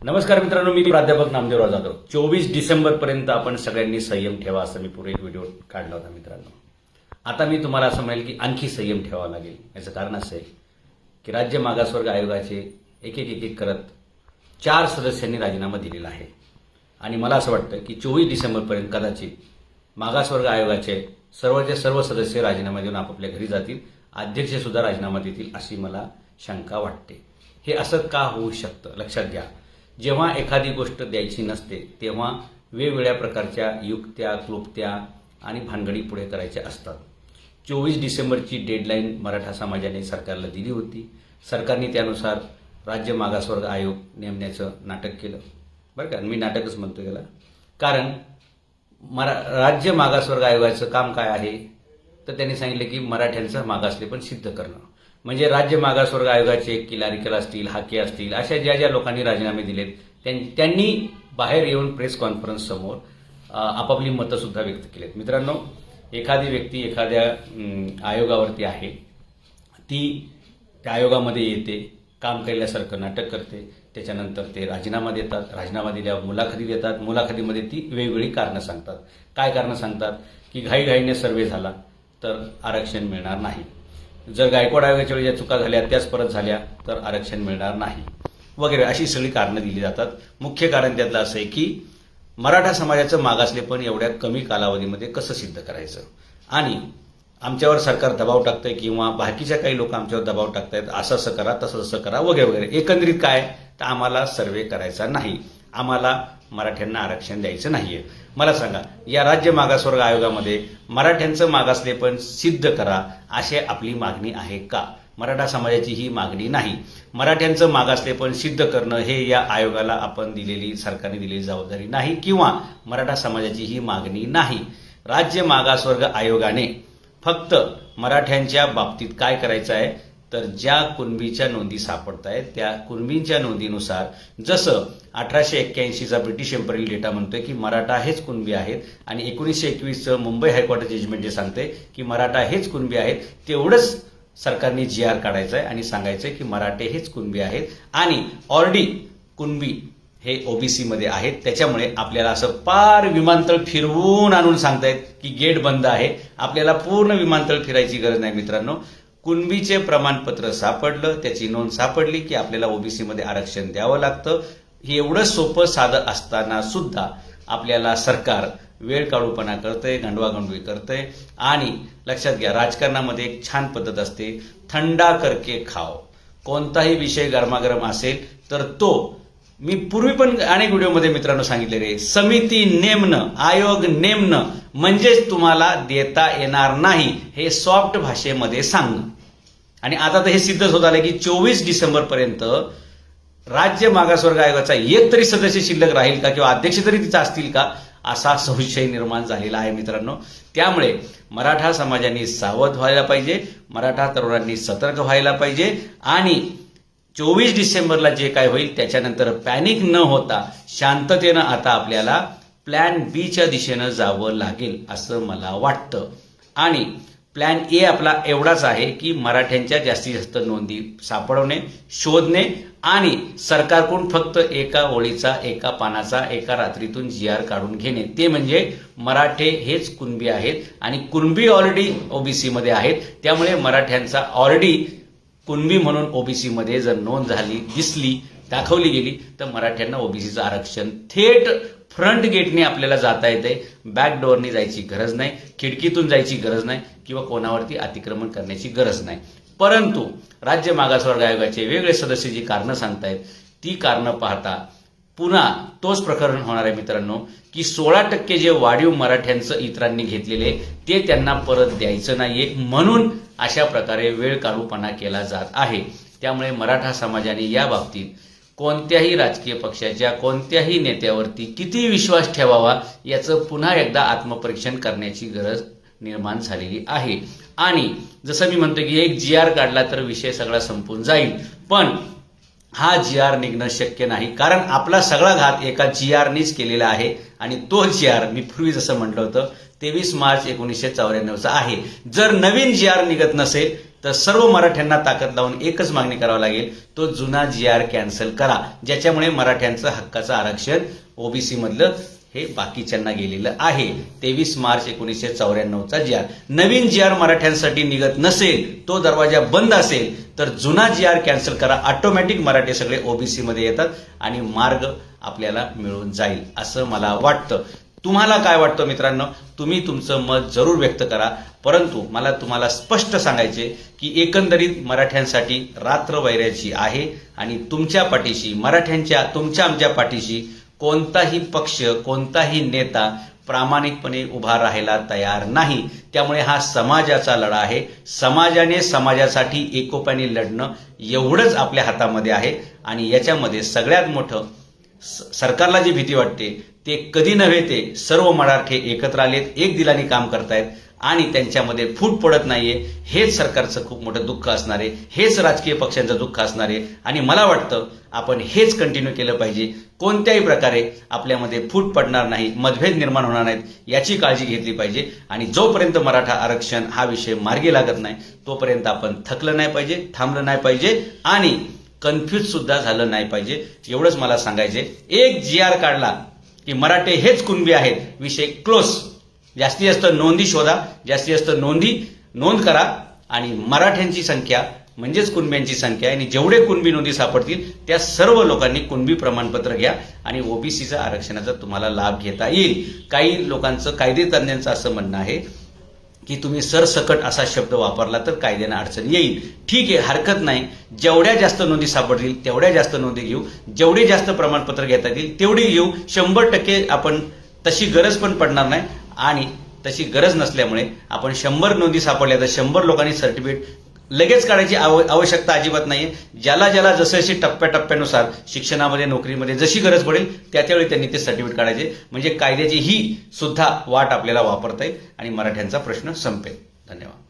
नमस्कार मित्रांनो, मी प्राध्यापक नामदेवराव जाधव. 24 डिसेंबरपर्यंत आपण सगळ्यांनी संयम ठेवा असं मी पूर्वी एक व्हिडिओ काढला होता मित्रांनो. आता मी तुम्हाला असं म्हणेल की आणखी संयम ठेवावा लागेल. याचं कारण असं आहे की राज्य मागासवर्ग आयोगाचे एक एक करत 4 सदस्यांनी राजीनामा दिलेला आहे आणि मला असं वाटतं की 24 डिसेंबरपर्यंत कदाचित मागासवर्ग आयोगाचे सर्व सदस्य राजीनामा देऊन आपापल्या घरी जातील. अध्यक्षसुद्धा राजीनामा देतील अशी मला शंका वाटते. हे असं का होऊ शकतं लक्षात घ्या. जेव्हा एखादी गोष्ट द्यायची नसते तेव्हा वेगवेगळ्या प्रकारच्या युक्त्या, क्लुप्त्या आणि भानगडी पुढे करायच्या असतात. 24 डिसेंबरची डेडलाईन मराठा समाजाने सरकारला दिली होती. सरकारने त्यानुसार राज्य मागासवर्ग आयोग नेमण्याचं नाटक केलं. बरं का, मी नाटकच म्हणतो याला. कारण राज्य मागासवर्ग आयोगाचं काम काय आहे तर त्यांनी सांगितलं की मराठ्यांचं मागासले पण सिद्ध करणं. म्हणजे राज्य मागासवर्ग आयोगाचे किलारिकल असतील, हाके असतील, अशा ज्या लोकांनी राजीनामे दिलेत त्यांनी बाहेर येऊन प्रेस कॉन्फरन्स समोर आपापली मतं सुद्धा व्यक्त केलीत. मित्रांनो, एखादी व्यक्ती एखाद्या आयोगावरती आहे, ती त्या आयोगामध्ये येते, काम केल्यासारखं नाटक करते, त्याच्यानंतर ते राजीनामा देतात. राजीनामा दिल्यावर मुलाखती देतात. मुलाखतीमध्ये ती वेगवेगळी कारणं सांगतात. काय कारणं सांगतात की घाईघाईने सर्वे झाला तर आरक्षण मिळणार नाही. जर गायकवाड आयोगाच्या वेळी ज्या चुका झाल्या त्याच परत झाल्या तर आरक्षण मिळणार नाही वगैरे अशी सगळी कारणं दिली जातात. मुख्य कारण त्यातलं असं आहे की मराठा समाजाचं मागासलेपण एवढ्या कमी कालावधीमध्ये कसं सिद्ध करायचं आणि आमच्यावर सरकार दबाव टाकतंय किंवा बाकीच्या काही लोक आमच्यावर दबाव टाकतायत, असं करा, तसं करा वगैरे वगैरे. एकंदरीत काय तर आम्हाला सर्वे करायचा नाही, आम्हाला मराठ्यांना आरक्षण द्यायचं नाहीये. मला सांगा, या राज्य मागासवर्ग आयोगामध्ये मराठ्यांचं मागासलेपण सिद्ध करा अशी आपली मागणी आहे का? मराठा समाजाची ही मागणी नाही. मराठ्यांचं मागासलेपण सिद्ध करणं हे या आयोगाला आपण सरकारने दिलेली जबाबदारी नाही किंवा मराठा समाजाची ही मागणी नाही. राज्य मागासवर्ग आयोगाने फक्त मराठ्यांच्या बाबतीत काय करायचं आहे तर ज्या कुणबीच्या नोंदी सापडत आहेत त्या कुणबींच्या नोंदीनुसार, जसं 1881चा ब्रिटिश एम्परल डेटा म्हणतोय की मराठा हेच कुणबी आहेत आणि 1921चं मुंबई हायकोर्ट जजमेंट जे सांगते की मराठा हेच कुणबी आहेत, तेवढंच सरकारने GR काढायचं आहे आणि सांगायचंय की मराठे हेच कुणबी आहेत आणि ऑलरेडी कुणबी हे OBC मध्ये आहेत. त्याच्यामुळे आपल्याला असं पार विमानतळ फिरवून आणून सांगतायत की गेट बंद आहे. आपल्याला पूर्ण विमानतळ फिरायची गरज नाही मित्रांनो. कुणबीचे प्रमाणपत्र सापडलं, त्याची नोंद सापडली की आपल्याला OBC मध्ये आरक्षण द्यावं लागतं. हे एवढं सोपं साधं असताना सुद्धा आपल्याला सरकार वेळ काढूपणा करतंय, गंडवागंडवी करतंय. आणि लक्षात घ्या, राजकारणामध्ये एक छान पद्धत असते, थंडा करके खाओ. कोणताही विषय गरमागरम असेल तर तो, मी पूर्वी पण अनेक व्हिडिओमध्ये मित्रांनो सांगितले रे, समिती नेमणं, आयोग नेमणं म्हणजेच तुम्हाला देता येणार नाही हे सॉफ्ट भाषेमध्ये सांगणं. आणि आता तर हे सिद्धच होत आलं की 24 डिसेंबरपर्यंत राज्य मागासवर्ग आयोगाचा एक तरी सदस्य शिल्लक राहील का किंवा अध्यक्ष तरी तिचा असतील का असा संशय निर्माण झालेला आहे मित्रांनो. त्यामुळे मराठा समाजाने सावध व्हायला पाहिजे, मराठा तरुणांनी सतर्क व्हायला पाहिजे आणि 24 डिसेंबरला जे काय होईल त्याच्यानंतर पॅनिक न होता शांततेनं आता आपल्याला प्लॅन Bच्या दिशेनं जावं लागेल असं मला वाटतं. आणि प्लॅन A आपला एवढाच आहे की मराठ्यांच्या जास्तीत जास्त नोंदी सापडवणे, शोधणे आणि सरकारकडून फक्त एका ओळीचा, एका पानाचा, एका रात्रीतून GR काढून घेणे. ते म्हणजे मराठे हेच कुणबी आहेत आणि कुणबी ऑलरेडी OBC मध्ये आहेत. त्यामुळे मराठ्यांचा ऑलरेडी कुणबी म्हणून OBC मध्ये जर नोंद झाली, दिसली, दाखवली गेली तर मराठ्यांना OBCचं आरक्षण थेट फ्रंट गेटने आपल्याला जाता येते. बॅक डोअरनी जायची गरज नाही, खिडकीतून जायची गरज नाही किंवा कोणावरती अतिक्रमण करण्याची गरज नाही. परंतु राज्य मागासवर्ग आयोगाचे वेगळे सदस्य जी कारणं सांगतायत ती कारणं पाहता पुन्हा तोच प्रकरण होणार आहे मित्रांनो की 16% जे वाढीव मराठ्यांचं इतरांनी घेतलेले ते त्यांना परत द्यायचं नाहीये, म्हणून अशा प्रकारे वेळ काढूपणा केला जात आहे. त्यामुळे मराठा समाजाने या बाबतीत कोणत्याही राजकीय पक्षाच्या कोणत्याही नेत्यावरती किती विश्वास ठेवावा याचं पुन्हा एकदा आत्मपरीक्षण करण्याची गरज निर्माण झालेली आहे. आणि जसं मी म्हणतो की एक GR काढला तर विषय सगळा संपून जाईल, पण हा GR निघणं शक्य नाही. कारण आपला सगळा घात एका GRनीच केलेला आहे आणि तो GR मी पूर्वी जसं म्हटलं होतं 23 मार्च 1994चा आहे. जर नवीन GR निघत नसेल तर सर्व मराठ्यांना ताकद लावून एकच मागणी करावी लागेल, तो जुना GR कॅन्सल करा, ज्याच्यामुळे मराठ्यांचं हक्काचं आरक्षण ओबीसी मधलं हे बाकीच्यांना गेलेलं आहे. 23 मार्च 1994चा GR. नवीन GR मराठ्यांसाठी निघत नसेल, तो दरवाजा बंद असेल, तर जुना GR कॅन्सल करा. ऑटोमॅटिक मराठे सगळे ओबीसी मध्ये येतात आणि मार्ग आपल्याला मिळून जाईल असं मला वाटतं. तुम्हाला काय वाटतं मित्रांनो? तुम्ही तुमचं मत जरूर व्यक्त करा. परंतु मला तुम्हाला स्पष्ट सांगायचे की एकंदरीत मराठ्यांसाठी रात्र वैराची आहे आणि तुमच्या पाठीशी, मराठ्यांच्या तुमच्या आमच्या पाठीशी कोणताही पक्ष, कोणताही नेता प्रामाणिकपणे उभा राहायला तयार नाही. त्यामुळे हा समाजाचा लढा आहे. समाजाने समाजासाठी एकोप्याने लढणं एवढंच आपल्या हातामध्ये आहे. आणि याच्यामध्ये सगळ्यात मोठं सरकारला जी भीती वाटते ते कधी नव्हे, ते सर्व मराठे एकत्र आलेत, एक दिलाने काम करतायत आणि त्यांच्यामध्ये फूट पडत नाहीये. हेच सरकारचं खूप मोठं दुःख असणार आहे, हेच राजकीय पक्षांचं दुःख असणार आहे. आणि मला वाटतं आपण हेच कंटिन्यू केलं पाहिजे. कोणत्याही प्रकारे आपल्यामध्ये फूट पडणार नाही, मतभेद निर्माण होणार नाहीत, याची काळजी घेतली पाहिजे. आणि जोपर्यंत मराठा आरक्षण हा विषय मार्गी लागत नाही तोपर्यंत आपण थकलं नाही पाहिजे, थांबलं नाही पाहिजे आणि कन्फ्यूज सुद्धा झालं नाही पाहिजे. एवढंच मला सांगायचे. एक GR काढला की मराठे हेच कुणबी आहेत, विषय क्लोज. जास्तीत जास्त नोंदी शोधा, जास्तीत जास्त नोंद करा आणि मराठ्यांची संख्या म्हणजेच कुणब्यांची संख्या आणि जेवढे कुणबी नोंदी सापडतील त्या सर्व लोकांनी कुणबी प्रमाणपत्र घ्या आणि ओबीसीचा आरक्षणाचा तुम्हाला लाभ घेता येईल. काही लोकांचं, कायदेतज्ञांचं असं म्हणणं आहे की तुम्ही सरसकट असा शब्द वापरला तर कायद्याने अडचण येईल. ठीक आहे, हरकत नाही. जेवढ्या जास्त नोंदी सापडतील तेवढ्या जास्त नोंदी घेऊ, जेवढे जास्त प्रमाणपत्र घेता येतील तेवढी घेऊ. 100% आपण तशी गरज पण पडणार नाही आणि तशी गरज नसल्यामुळे आपण 100 नोंदी सापडल्या तर 100 लोकांनी सर्टिफिकेट लगेच काढायची आवश्यकता अजिबात नाहीये. ज्याला ज्याला जसे टप्प्याटप्प्यानुसार शिक्षणामध्ये, नोकरीमध्ये जशी गरज पडेल त्यावेळी त्यांनी ते सर्टिफिकेट काढायचे. म्हणजे कायद्याची ही सुद्धा वाट आपल्याला वापरता येईल आणि मराठ्यांचा प्रश्न संपेल. धन्यवाद.